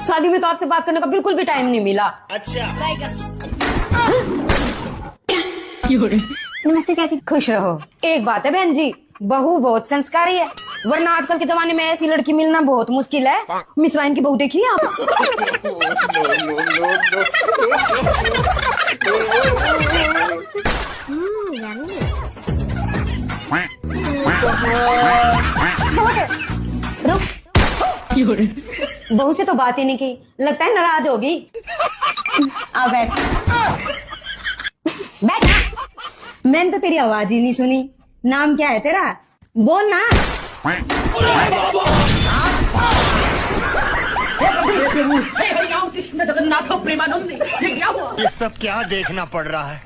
शादी में तो आपसे बात करने का बिल्कुल भी टाइम नहीं मिला। अच्छा। नमस्ते चाची। खुश रहो। एक बात है बहन जी, बहू बहुत संस्कारी है, वरना आजकल के जमाने में ऐसी लड़की मिलना बहुत मुश्किल है। मिसराइन की बहू देखी आप? बहू से तो बात ही नहीं की, लगता है नाराज होगी। आ बैठ बैठ। मैंने तो तेरी आवाज ही नहीं सुनी। नाम क्या है तेरा? बोल ना। ये सब क्या देखना पड़ रहा है?